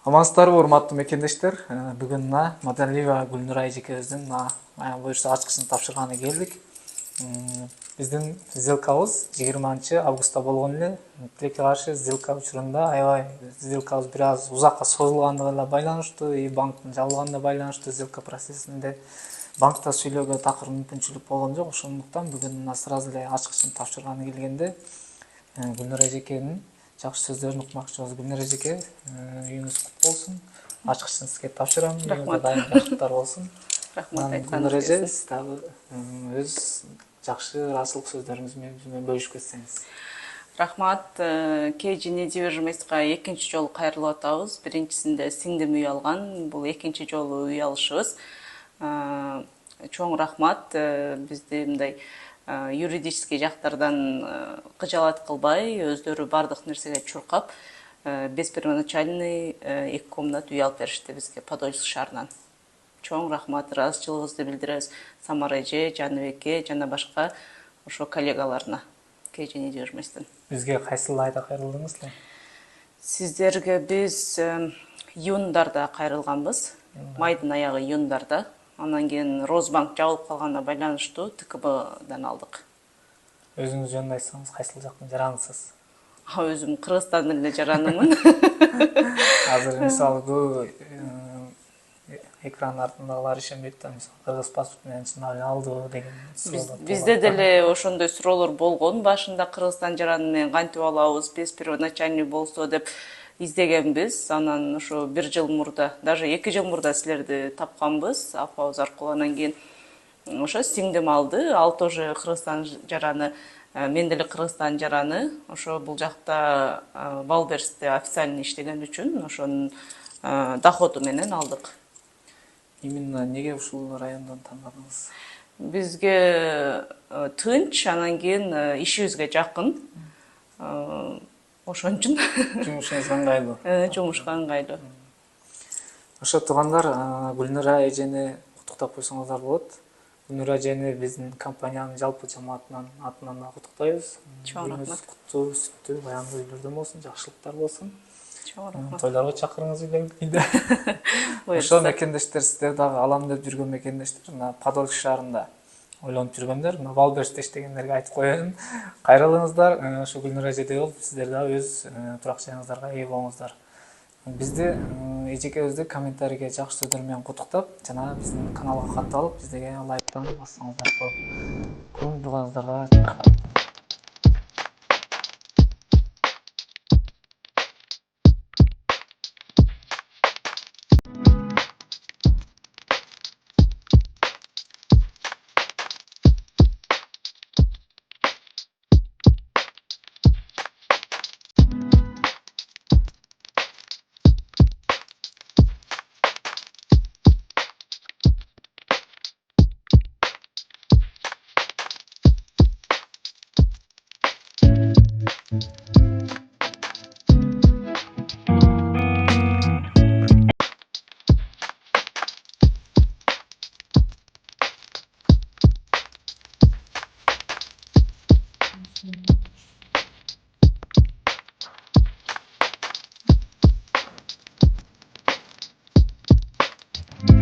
Амансыздарбы, урматтуу мекендештер. Бүгүн Мадалиева Гүлнура эжекебиздин аян буюрса ачкычын тапшырганы келдик. Биздин сделкабыз 20 августта болгон эле. Тилекке каршы сделка учурунда аябай сделкабыз бир аз узакка созулганына байланыштуу и банктын жабылганына байланыштуу сделка процессинде банкта сүйлөөгө такыр мүмкүнчүлүк болгон жок. Ошондуктан бүгүн сразу эле ачкычын тапшырганы келгенде Гүлнура эжекенин жакшы сөздөрүн укмакчыбыз. Гүлнура эжеке, үйүңүз кут болсун. Ачкычын сизге тапшырам. Рахмат. Дайым жакшылыктар болсун. Рахмат Гүлнура айтканыңыз эже, келсин. сиз дагы өз жакшы ыраазычылык сөздөрүңүз менен бөлүшүп кетсеңиз. Рахмат. KG недвижимостька экинчи жолу кайрылып атабыз. Биринчисинде сиңдим үй алган. Бул экинчи жолу үй алышыбыз. Чоң рахмат. Бизди мындай юридический жактардан кыжаалат кылбай, өздөрү бардык нерсеге чуркап, без первоначальный 2 комнат үй алып беришти бизге Подольск шаарынан. Чоң рахмат, ыраазычылыгыбызды билдиребиз Самара эже, Жаныбекке жана башка ошо коллегаларына KG недвижимостьтен. Бизге кайсыл айда кайрылдыңыз эле? Сиздерге биз июндарда кайрылганбыз. Майдын аягы июндарда. Анан кийин Росбанк жабылып калганына байланыштуу ТКБдан алдык. Өзүңүз жөнүндө айтсаңыз, кайсыл жактын жаранысыз? Өзүм Кыргызстандын эле жаранымын. Азыр мисалы көп экран артындагылар ишенбейт да, мисалы кыргыз паспорт менен чын эле алдыбы деген суроолор. Бизде деле ошондой суроолор болгон. Башында Кыргызстан жараны менен кантип алабыз, без первоначальный болсо деп издегенбиз. Анан ошо 1 жыл мурда, даже 2 жыл мурда силерди тапканбыз апабыз аркылуу. Анан кийин ошо сиңдим алды. Ал тоже Кыргызстан жараны, мен деле Кыргызстан жараны. Ошо бул жакта Валберсте официально иштеген үчүн ошонун доходу менен алдык. Именно неге ушул райондон тандадыңыз? Бизге тынч, анан кийин ишибизге жакын. Ошон үчүн Жумушуңузга ыңгайлуу. жумушка ыңгайлуу. Ошо туугандар, Гүлнура эжени куттуктап койсоңуздар болот. Гүлнура эжени биздин компаниянын жалпы жамаатынын атынан да куттуктайбыз. Чоң рахмат. Куттуу, сүттүү, баяндуу үйлөрдөн болсун, жакшылыктар болсун. Чоң рахмат. Тойлорго чакырыңыз үйдө. Ошо Буюрса. мекендештер, сиздер дагы алам деп жүргөн мекендештер, Подольск шаарында ойлонуп жүргөндөр, Валберсте иштегендерге айтып коеюн. Кайрылыңыздар, ошо Гүлнура эжедей болуп, сиздер дагы өз турак жайыңыздарга ээ болуңуздар. Бизди эжекебизди комментарийге жакшы сөздөр менен куттуктап, жана биздин каналга катталып, биздеге лайктан бассаңыздар болот. Көңүл бурганыңыздарга рахмат.